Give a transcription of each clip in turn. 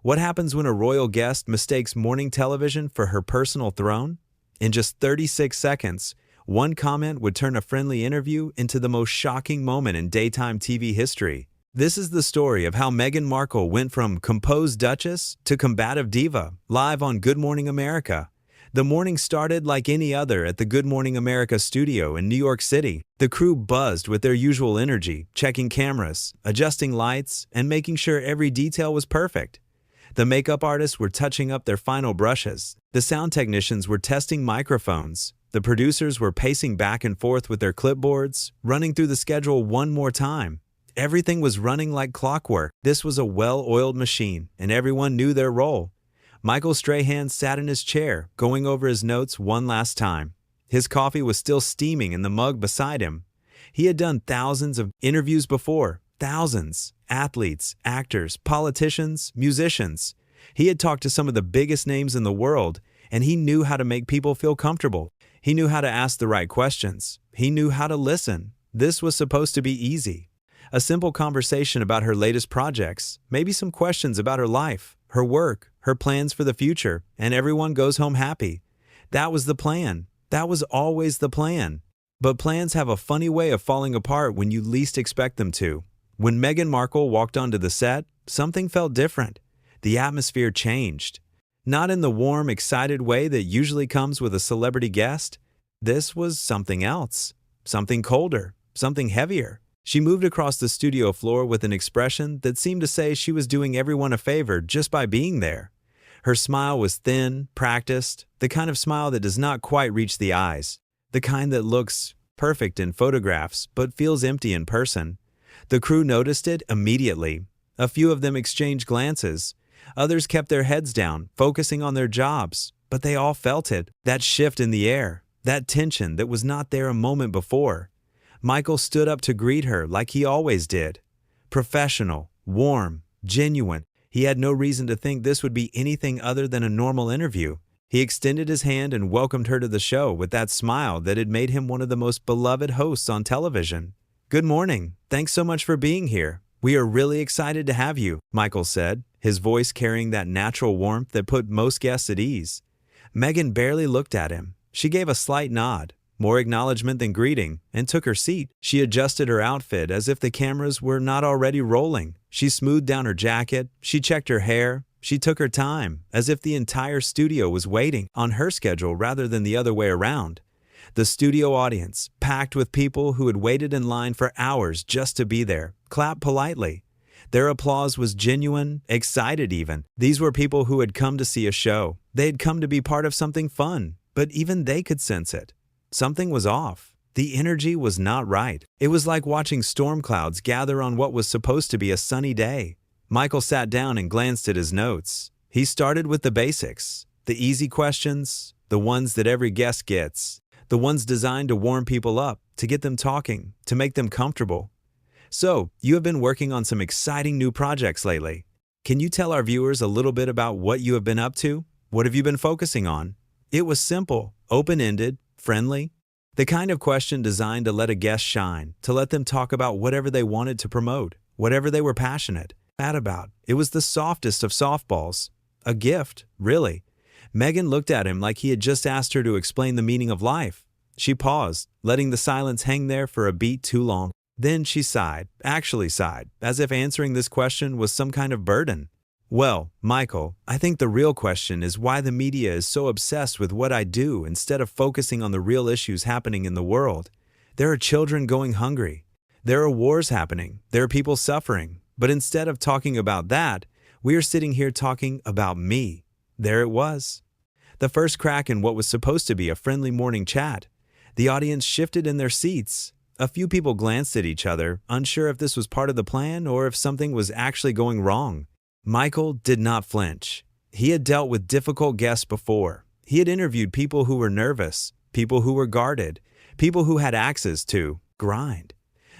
What happens when a royal guest mistakes morning television for her personal throne? In just 36 seconds, one comment would turn a friendly interview into the most shocking moment in daytime TV history. This is the story of how Meghan Markle went from composed duchess to combative diva, live on Good Morning America. The morning started like any other at the Good Morning America studio in New York City. The crew buzzed with their usual energy, checking cameras, adjusting lights, and making sure every detail was perfect. The makeup artists were touching up their final brushes. The sound technicians were testing microphones. The producers were pacing back and forth with their clipboards, running through the schedule one more time. Everything was running like clockwork. This was a well-oiled machine, and everyone knew their role. Michael Strahan sat in his chair, going over his notes one last time. His coffee was still steaming in the mug beside him. He had done thousands of interviews before, thousands. Athletes, actors, politicians, musicians. He had talked to some of the biggest names in the world, and he knew how to make people feel comfortable. He knew how to ask the right questions. He knew how to listen. This was supposed to be easy. A simple conversation about her latest projects, maybe some questions about her life, her work, her plans for the future, and everyone goes home happy. That was the plan. That was always the plan. But plans have a funny way of falling apart when you least expect them to. When Meghan Markle walked onto the set, something felt different. The atmosphere changed. Not in the warm, excited way that usually comes with a celebrity guest. This was something else. Something colder. Something heavier. She moved across the studio floor with an expression that seemed to say she was doing everyone a favor just by being there. Her smile was thin, practiced, the kind of smile that does not quite reach the eyes, the kind that looks perfect in photographs but feels empty in person. The crew noticed it immediately. A few of them exchanged glances. Others kept their heads down, focusing on their jobs, but they all felt it, that shift in the air, that tension that was not there a moment before. Michael stood up to greet her like he always did. Professional, warm, genuine. He had no reason to think this would be anything other than a normal interview. He extended his hand and welcomed her to the show with that smile that had made him one of the most beloved hosts on television. "Good morning. Thanks so much for being here. We are really excited to have you," Michael said, his voice carrying that natural warmth that put most guests at ease. Meghan barely looked at him. She gave a slight nod, more acknowledgement than greeting, and took her seat. She adjusted her outfit as if the cameras were not already rolling. She smoothed down her jacket. She checked her hair. She took her time, as if the entire studio was waiting on her schedule rather than the other way around. The studio audience, packed with people who had waited in line for hours just to be there, clapped politely. Their applause was genuine, excited even. These were people who had come to see a show. They had come to be part of something fun, but even they could sense it. Something was off. The energy was not right. It was like watching storm clouds gather on what was supposed to be a sunny day. Michael sat down and glanced at his notes. He started with the basics, the easy questions, the ones that every guest gets, the ones designed to warm people up, to get them talking, to make them comfortable. "So, you have been working on some exciting new projects lately. Can you tell our viewers a little bit about what you have been up to? What have you been focusing on?" It was simple, open-ended, friendly. The kind of question designed to let a guest shine, to let them talk about whatever they wanted to promote, whatever they were passionate about. It was the softest of softballs. A gift, really. Meghan looked at him like he had just asked her to explain the meaning of life. She paused, letting the silence hang there for a beat too long. Then she sighed, actually sighed, as if answering this question was some kind of burden. "Well, Michael, I think the real question is why the media is so obsessed with what I do instead of focusing on the real issues happening in the world. There are children going hungry. There are wars happening. There are people suffering. But instead of talking about that, we are sitting here talking about me." There it was. The first crack in what was supposed to be a friendly morning chat. The audience shifted in their seats. A few people glanced at each other, unsure if this was part of the plan or if something was actually going wrong. Michael did not flinch. He had dealt with difficult guests before. He had interviewed people who were nervous, people who were guarded, people who had axes to grind.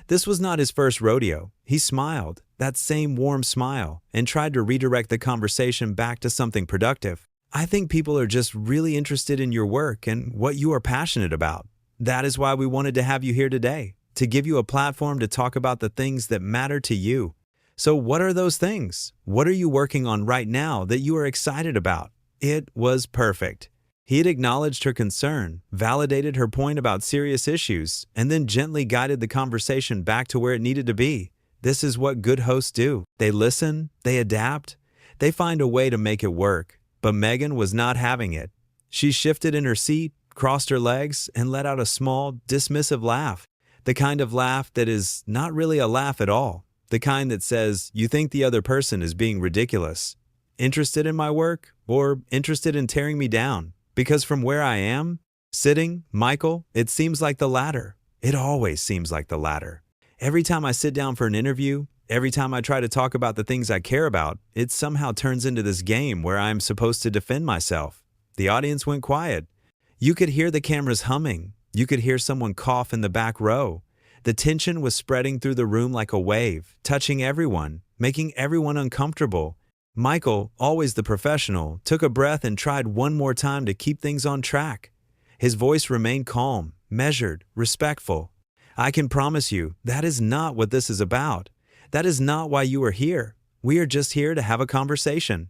This was not his first rodeo. He smiled, that same warm smile, and tried to redirect the conversation back to something productive. "I think people are just really interested in your work and what you are passionate about. That is why we wanted to have you here today, to give you a platform to talk about the things that matter to you." So what are those things? What are you working on right now that you are excited about? It was perfect. He had acknowledged her concern, validated her point about serious issues, and then gently guided the conversation back to where it needed to be. This is what good hosts do. They listen, they adapt, they find a way to make it work. But Meghan was not having it. She shifted in her seat, crossed her legs, and let out a small, dismissive laugh. The kind of laugh that is not really a laugh at all. The kind that says, you think the other person is being ridiculous. Interested in my work? Or interested in tearing me down? Because from where I am, sitting, Michael, it seems like the latter. It always seems like the latter. Every time I sit down for an interview, every time I try to talk about the things I care about, it somehow turns into this game where I am supposed to defend myself. The audience went quiet. You could hear the cameras humming. You could hear someone cough in the back row. The tension was spreading through the room like a wave, touching everyone, making everyone uncomfortable. Michael, always the professional, took a breath and tried one more time to keep things on track. His voice remained calm, measured, respectful. I can promise you, that is not what this is about. That is not why you are here. We are just here to have a conversation.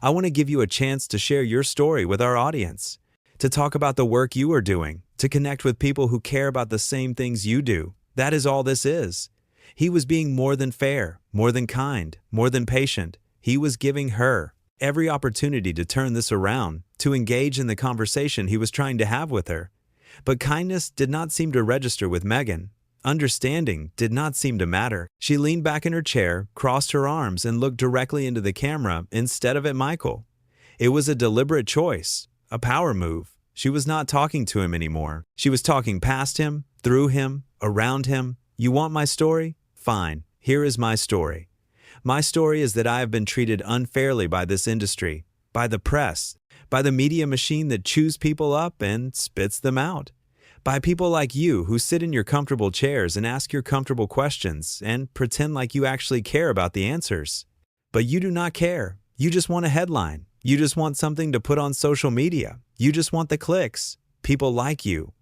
I want to give you a chance to share your story with our audience, to talk about the work you are doing, to connect with people who care about the same things you do. That is all this is. He was being more than fair, more than kind, more than patient. He was giving her every opportunity to turn this around, to engage in the conversation he was trying to have with her. But kindness did not seem to register with Meghan. Understanding did not seem to matter. She leaned back in her chair, crossed her arms, and looked directly into the camera instead of at Michael. It was a deliberate choice, a power move. She was not talking to him anymore. She was talking past him, through him, around him. You want my story? Fine. Here is my story. My story is that I have been treated unfairly by this industry, by the press, by the media machine that chews people up and spits them out, by people like you who sit in your comfortable chairs and ask your comfortable questions and pretend like you actually care about the answers. But you do not care. You just want a headline. You just want something to put on social media. You just want the clicks. People like you.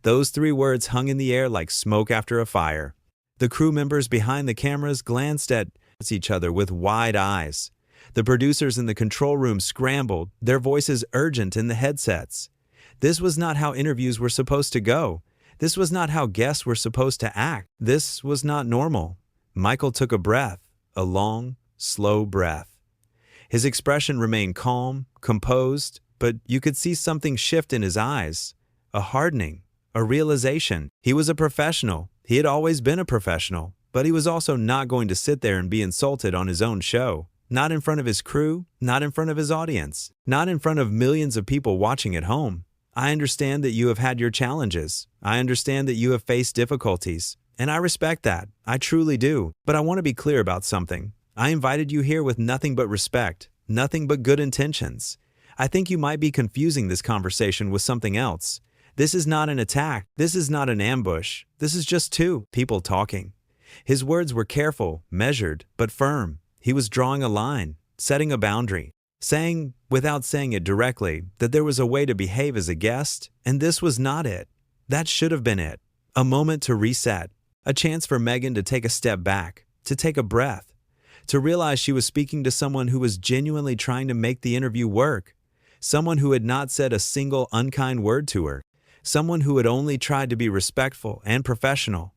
Those three words hung in the air like smoke after a fire. The crew members behind the cameras glanced at each other with wide eyes. The producers in the control room scrambled, their voices urgent in the headsets. This was not how interviews were supposed to go. This was not how guests were supposed to act. This was not normal. Michael took a breath, a long, slow breath. His expression remained calm, composed, but you could see something shift in his eyes, a hardening, a realization. He was a professional. He had always been a professional, but he was also not going to sit there and be insulted on his own show. Not in front of his crew, not in front of his audience, not in front of millions of people watching at home. I understand that you have had your challenges. I understand that you have faced difficulties, and I respect that. I truly do. But I want to be clear about something. I invited you here with nothing but respect, nothing but good intentions. I think you might be confusing this conversation with something else. This is not an attack. This is not an ambush. This is just two people talking. His words were careful, measured, but firm. He was drawing a line, setting a boundary, saying, without saying it directly, that there was a way to behave as a guest, and this was not it. That should have been it. A moment to reset, a chance for Meghan to take a step back, to take a breath, to realize she was speaking to someone who was genuinely trying to make the interview work, someone who had not said a single unkind word to her, someone who had only tried to be respectful and professional.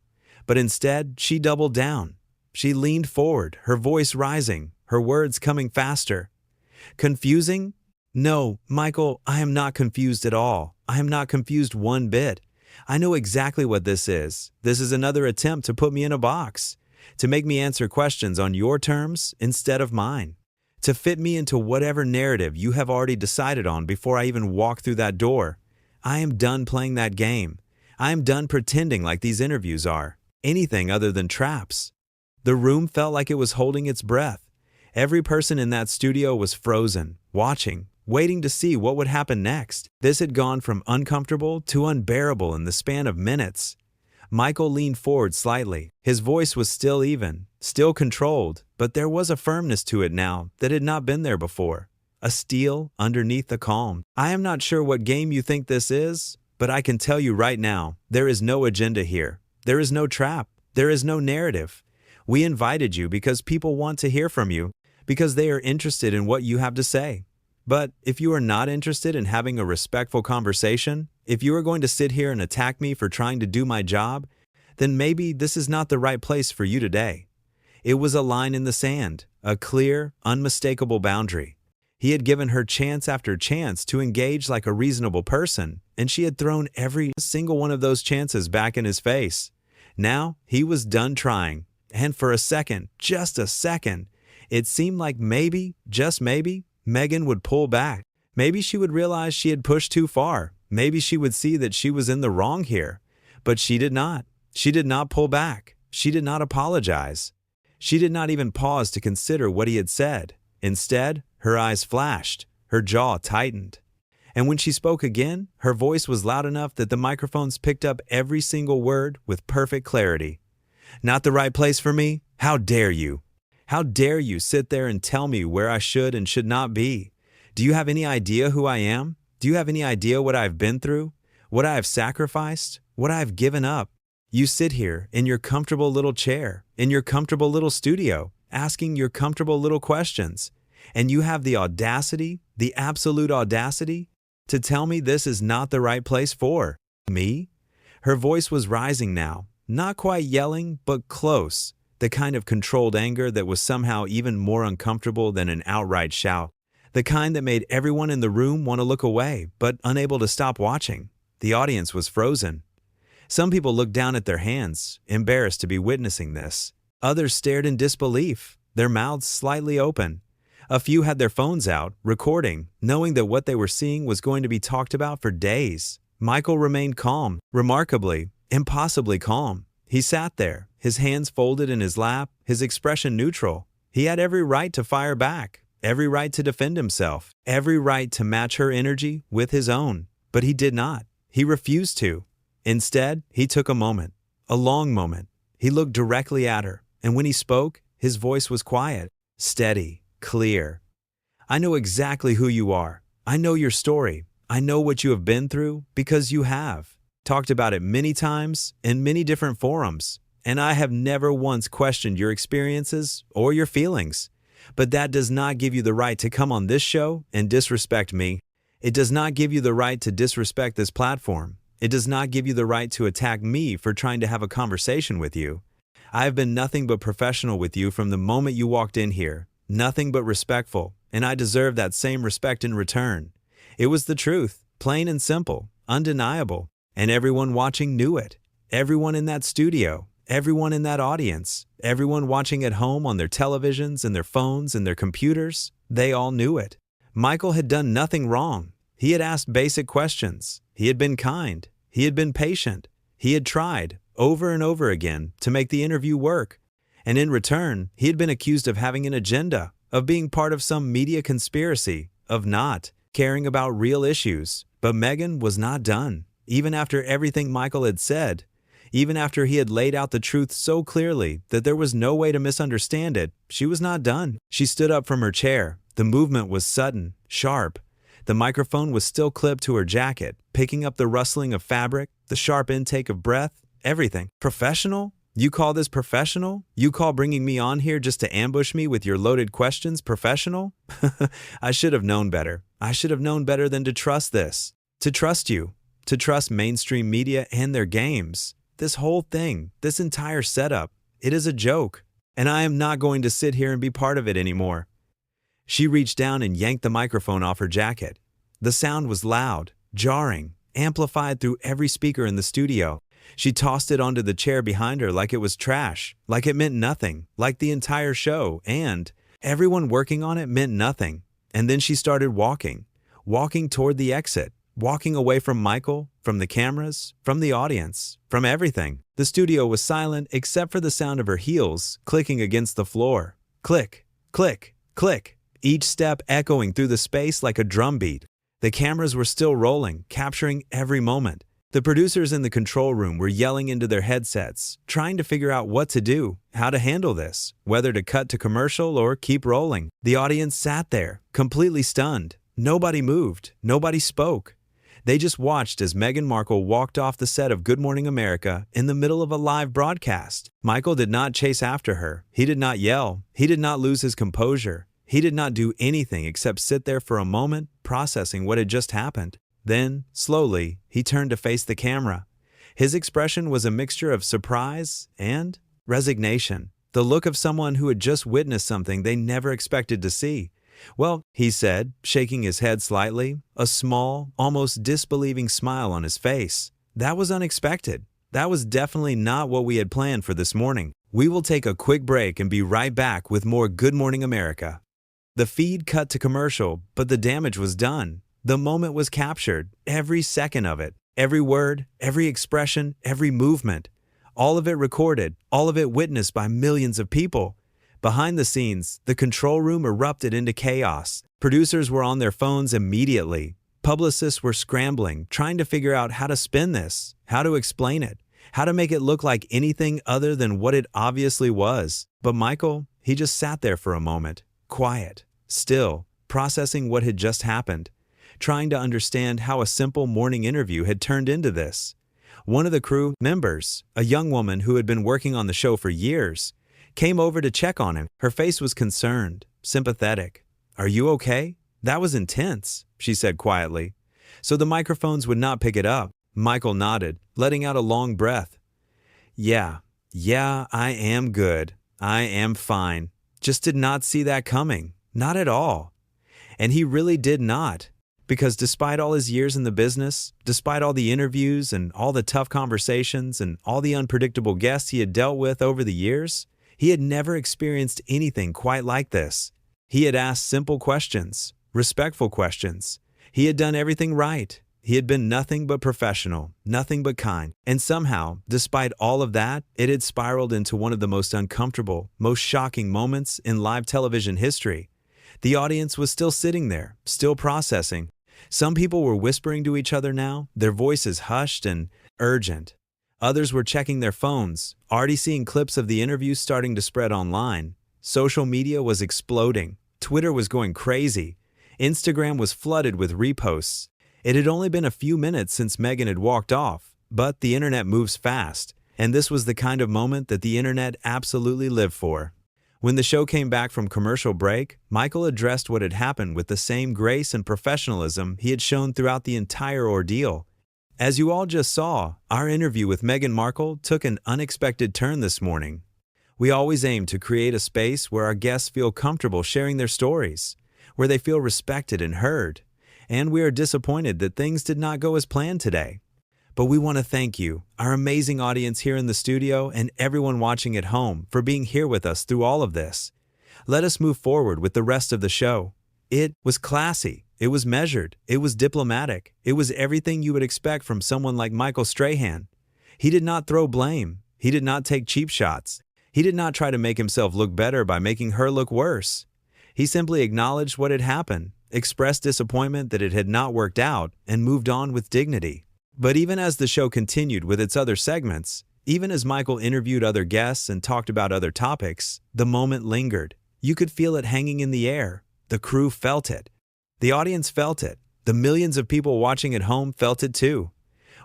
But instead, she doubled down. She leaned forward, her voice rising, her words coming faster. Confusing? No, Michael, I am not confused at all. I am not confused one bit. I know exactly what this is. This is another attempt to put me in a box, to make me answer questions on your terms instead of mine, to fit me into whatever narrative you have already decided on before I even walk through that door. I am done playing that game. I am done pretending like these interviews are anything other than traps. The room felt like it was holding its breath. Every person in that studio was frozen, watching, waiting to see what would happen next. This had gone from uncomfortable to unbearable in the span of minutes. Michael leaned forward slightly. His voice was still even, still controlled, but there was a firmness to it now that had not been there before. A steel underneath the calm. I am not sure what game you think this is, but I can tell you right now, there is no agenda here. There is no trap. There is no narrative. We invited you because people want to hear from you, because they are interested in what you have to say. But if you are not interested in having a respectful conversation, if you are going to sit here and attack me for trying to do my job, then maybe this is not the right place for you today. It was a line in the sand, a clear, unmistakable boundary. He had given her chance after chance to engage like a reasonable person, and she had thrown every single one of those chances back in his face. Now, he was done trying, and for a second, just a second, it seemed like maybe, just maybe, Meghan would pull back. Maybe she would realize she had pushed too far. Maybe she would see that she was in the wrong here. But she did not. She did not pull back. She did not apologize. She did not even pause to consider what he had said. Instead, her eyes flashed, her jaw tightened. And when she spoke again, her voice was loud enough that the microphones picked up every single word with perfect clarity. Not the right place for me? How dare you? How dare you sit there and tell me where I should and should not be? Do you have any idea who I am? Do you have any idea what I have been through? What I have sacrificed? What I have given up? You sit here in your comfortable little chair, in your comfortable little studio, asking your comfortable little questions, and you have the audacity, the absolute audacity, to tell me this is not the right place for me? Her voice was rising now, not quite yelling, but close, the kind of controlled anger that was somehow even more uncomfortable than an outright shout, the kind that made everyone in the room want to look away, but unable to stop watching. The audience was frozen. Some people looked down at their hands, embarrassed to be witnessing this. Others stared in disbelief, their mouths slightly open. A few had their phones out, recording, knowing that what they were seeing was going to be talked about for days. Michael remained calm, remarkably, impossibly calm. He sat there, his hands folded in his lap, his expression neutral. He had every right to fire back, every right to defend himself, every right to match her energy with his own. But he did not. He refused to. Instead, he took a moment, a long moment. He looked directly at her, and when he spoke, his voice was quiet, steady, clear. I know exactly who you are. I know your story. I know what you have been through because you have. Talked about it many times in many different forums, and I have never once questioned your experiences or your feelings. But that does not give you the right to come on this show and disrespect me. It does not give you the right to disrespect this platform. It does not give you the right to attack me for trying to have a conversation with you. I have been nothing but professional with you from the moment you walked in here, nothing but respectful, and I deserve that same respect in return. It was the truth, plain and simple, undeniable, and everyone watching knew it. Everyone in that studio, everyone in that audience, everyone watching at home on their televisions and their phones and their computers, they all knew it. Michael had done nothing wrong. He had asked basic questions. He had been kind. He had been patient. He had tried, over and over again, to make the interview work. And in return, he had been accused of having an agenda, of being part of some media conspiracy, of not caring about real issues. But Meghan was not done. Even after everything Michael had said, even after he had laid out the truth so clearly that there was no way to misunderstand it, she was not done. She stood up from her chair. The movement was sudden, sharp. The microphone was still clipped to her jacket, picking up the rustling of fabric, the sharp intake of breath, everything. Professional? You call this professional? You call bringing me on here just to ambush me with your loaded questions professional? I should have known better. I should have known better than to trust this. To trust you. To trust mainstream media and their games. This whole thing, this entire setup, it is a joke. And I am not going to sit here and be part of it anymore. She reached down and yanked the microphone off her jacket. The sound was loud, jarring, amplified through every speaker in the studio. She tossed it onto the chair behind her like it was trash, like it meant nothing, like the entire show, and everyone working on it meant nothing. And then she started walking toward the exit, walking away from Michael, from the cameras, from the audience, from everything. The studio was silent except for the sound of her heels clicking against the floor. Click, click, click. Each step echoing through the space like a drumbeat. The cameras were still rolling, capturing every moment. The producers in the control room were yelling into their headsets, trying to figure out what to do, how to handle this, whether to cut to commercial or keep rolling. The audience sat there, completely stunned. Nobody moved. Nobody spoke. They just watched as Meghan Markle walked off the set of Good Morning America in the middle of a live broadcast. Michael did not chase after her. He did not yell. He did not lose his composure. He did not do anything except sit there for a moment, processing what had just happened. Then, slowly, he turned to face the camera. His expression was a mixture of surprise and resignation, the look of someone who had just witnessed something they never expected to see. "Well," he said, shaking his head slightly, a small, almost disbelieving smile on his face. "That was unexpected. That was definitely not what we had planned for this morning. We will take a quick break and be right back with more Good Morning America." The feed cut to commercial, but the damage was done. The moment was captured, every second of it, every word, every expression, every movement. All of it recorded, all of it witnessed by millions of people. Behind the scenes, the control room erupted into chaos. Producers were on their phones immediately. Publicists were scrambling, trying to figure out how to spin this, how to explain it, how to make it look like anything other than what it obviously was. But Michael, he just sat there for a moment, quiet, still, processing what had just happened, trying to understand how a simple morning interview had turned into this. One of the crew members, a young woman who had been working on the show for years, came over to check on him. Her face was concerned, sympathetic. "Are you okay? That was intense," she said quietly. So the microphones would not pick it up. Michael nodded, letting out a long breath. Yeah, I am good. I am fine. Just did not see that coming. Not at all." And he really did not. Because despite all his years in the business, despite all the interviews and all the tough conversations and all the unpredictable guests he had dealt with over the years, he had never experienced anything quite like this. He had asked simple questions, respectful questions. He had done everything right. He had been nothing but professional, nothing but kind. And somehow, despite all of that, it had spiraled into one of the most uncomfortable, most shocking moments in live television history. The audience was still sitting there, still processing. Some people were whispering to each other now, their voices hushed and urgent. Others were checking their phones, already seeing clips of the interview starting to spread online. Social media was exploding. Twitter was going crazy. Instagram was flooded with reposts. It had only been a few minutes since Meghan had walked off, but the internet moves fast, and this was the kind of moment that the internet absolutely lived for. When the show came back from commercial break, Michael addressed what had happened with the same grace and professionalism he had shown throughout the entire ordeal. As you all just saw, our interview with Meghan Markle took an unexpected turn this morning. We always aim to create a space where our guests feel comfortable sharing their stories, where they feel respected and heard, and we are disappointed that things did not go as planned today. But we want to thank you, our amazing audience here in the studio and everyone watching at home, for being here with us through all of this. Let us move forward with the rest of the show. It was classy. It was measured. It was diplomatic. It was everything you would expect from someone like Michael Strahan. He did not throw blame. He did not take cheap shots. He did not try to make himself look better by making her look worse. He simply acknowledged what had happened, expressed disappointment that it had not worked out, and moved on with dignity. But even as the show continued with its other segments, even as Michael interviewed other guests and talked about other topics, the moment lingered. You could feel it hanging in the air. The crew felt it. The audience felt it. The millions of people watching at home felt it too.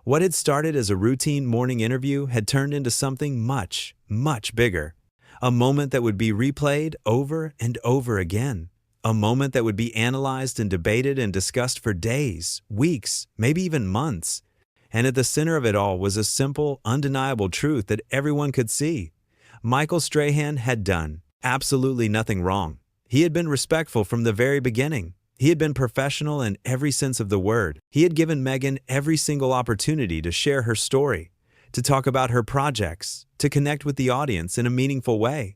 What had started as a routine morning interview had turned into something much, much bigger. A moment that would be replayed over and over again. A moment that would be analyzed and debated and discussed for days, weeks, maybe even months. And at the center of it all was a simple, undeniable truth that everyone could see. Michael Strahan had done absolutely nothing wrong. He had been respectful from the very beginning. He had been professional in every sense of the word. He had given Meghan every single opportunity to share her story, to talk about her projects, to connect with the audience in a meaningful way.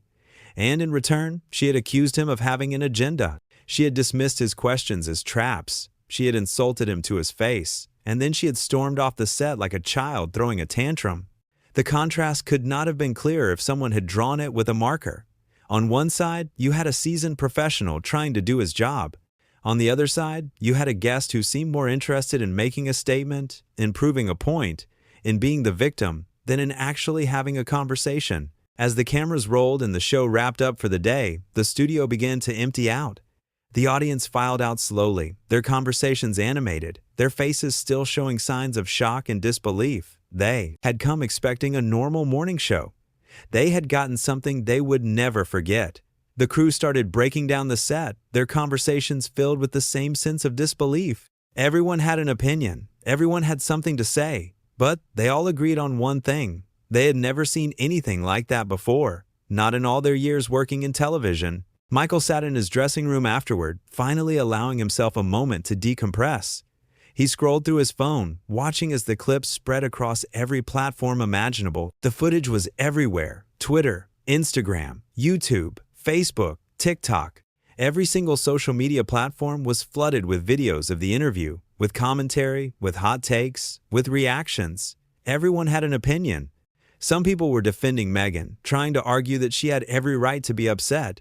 And in return, she had accused him of having an agenda. She had dismissed his questions as traps. She had insulted him to his face. And then she had stormed off the set like a child throwing a tantrum. The contrast could not have been clearer if someone had drawn it with a marker. On one side, you had a seasoned professional trying to do his job. On the other side, you had a guest who seemed more interested in making a statement, in proving a point, in being the victim, than in actually having a conversation. As the cameras rolled and the show wrapped up for the day, the studio began to empty out. The audience filed out slowly, their conversations animated, their faces still showing signs of shock and disbelief. They had come expecting a normal morning show. They had gotten something they would never forget. The crew started breaking down the set, their conversations filled with the same sense of disbelief. Everyone had an opinion, everyone had something to say, but they all agreed on one thing. They had never seen anything like that before, not in all their years working in television. Michael sat in his dressing room afterward, finally allowing himself a moment to decompress. He scrolled through his phone, watching as the clips spread across every platform imaginable. The footage was everywhere: Twitter, Instagram, YouTube, Facebook, TikTok. Every single social media platform was flooded with videos of the interview, with commentary, with hot takes, with reactions. Everyone had an opinion. Some people were defending Meghan, trying to argue that she had every right to be upset,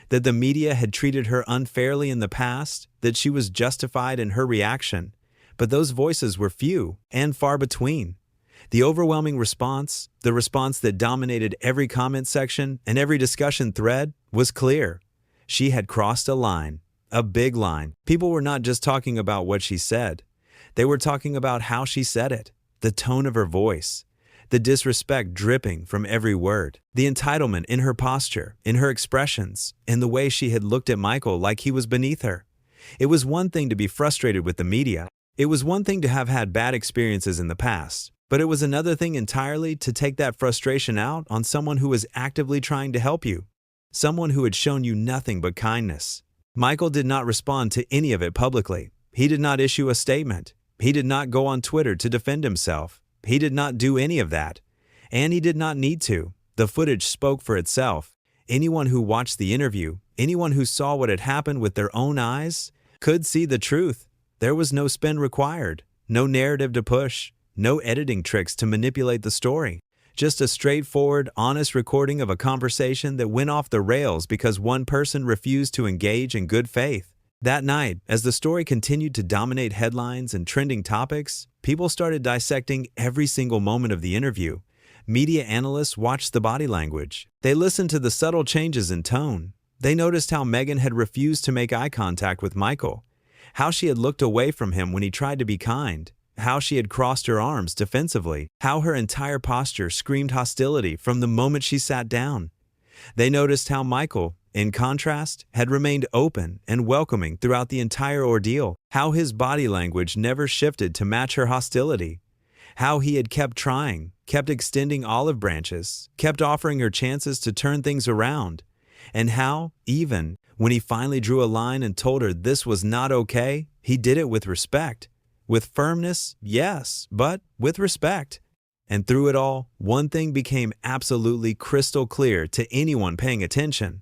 that the media had treated her unfairly in the past, that she was justified in her reaction. But those voices were few and far between. The overwhelming response, the response that dominated every comment section and every discussion thread, was clear. She had crossed a line, a big line. People were not just talking about what she said. They were talking about how she said it, the tone of her voice, the disrespect dripping from every word, the entitlement in her posture, in her expressions, in the way she had looked at Michael like he was beneath her. It was one thing to be frustrated with the media. It was one thing to have had bad experiences in the past, but it was another thing entirely to take that frustration out on someone who was actively trying to help you, someone who had shown you nothing but kindness. Michael did not respond to any of it publicly. He did not issue a statement. He did not go on Twitter to defend himself. He did not do any of that. And he did not need to. The footage spoke for itself. Anyone who watched the interview, anyone who saw what had happened with their own eyes, could see the truth. There was no spin required, no narrative to push, no editing tricks to manipulate the story. Just a straightforward, honest recording of a conversation that went off the rails because one person refused to engage in good faith. That night, as the story continued to dominate headlines and trending topics, people started dissecting every single moment of the interview. Media analysts watched the body language. They listened to the subtle changes in tone. They noticed how Meghan had refused to make eye contact with Michael, how she had looked away from him when he tried to be kind, how she had crossed her arms defensively, how her entire posture screamed hostility from the moment she sat down. They noticed how Michael, in contrast, had remained open and welcoming throughout the entire ordeal, how his body language never shifted to match her hostility, how he had kept trying, kept extending olive branches, kept offering her chances to turn things around, and how, even when he finally drew a line and told her this was not okay, he did it with respect. With firmness, yes, but with respect. And through it all, one thing became absolutely crystal clear to anyone paying attention.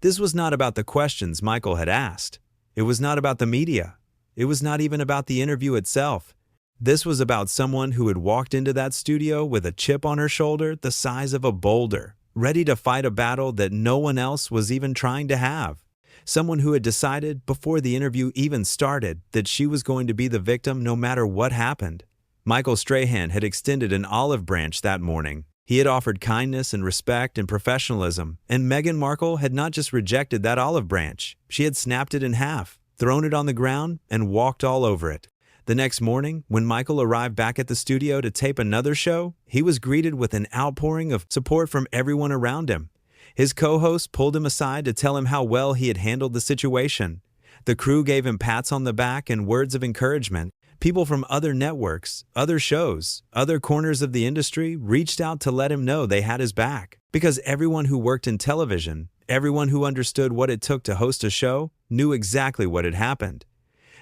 This was not about the questions Michael had asked. It was not about the media. It was not even about the interview itself. This was about someone who had walked into that studio with a chip on her shoulder the size of a boulder, ready to fight a battle that no one else was even trying to have. Someone who had decided, before the interview even started, that she was going to be the victim no matter what happened. Michael Strahan had extended an olive branch that morning. He had offered kindness and respect and professionalism, and Meghan Markle had not just rejected that olive branch. She had snapped it in half, thrown it on the ground, and walked all over it. The next morning, when Michael arrived back at the studio to tape another show, he was greeted with an outpouring of support from everyone around him. His co-host pulled him aside to tell him how well he had handled the situation. The crew gave him pats on the back and words of encouragement. People from other networks, other shows, other corners of the industry reached out to let him know they had his back. Because everyone who worked in television, everyone who understood what it took to host a show, knew exactly what had happened.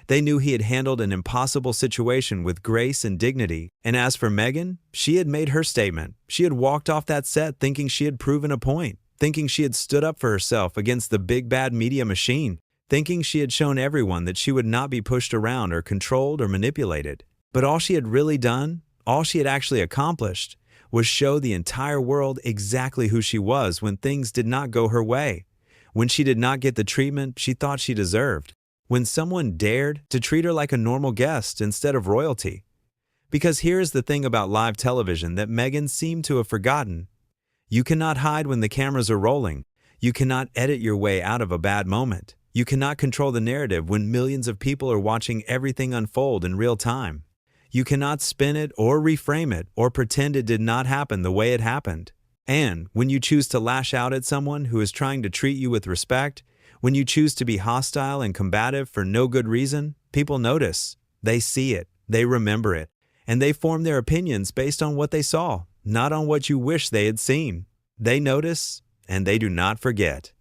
They knew he had handled an impossible situation with grace and dignity. And as for Meghan, she had made her statement. She had walked off that set thinking she had proven a point, thinking she had stood up for herself against the big bad media machine, thinking she had shown everyone that she would not be pushed around or controlled or manipulated. But all she had really done, all she had actually accomplished, was show the entire world exactly who she was when things did not go her way, when she did not get the treatment she thought she deserved, when someone dared to treat her like a normal guest instead of royalty. Because here is the thing about live television that Meghan seemed to have forgotten. You cannot hide when the cameras are rolling. You cannot edit your way out of a bad moment. You cannot control the narrative when millions of people are watching everything unfold in real time. You cannot spin it or reframe it or pretend it did not happen the way it happened. And when you choose to lash out at someone who is trying to treat you with respect, when you choose to be hostile and combative for no good reason, people notice. They see it, they remember it, and they form their opinions based on what they saw, not on what you wish they had seen. They notice, and they do not forget.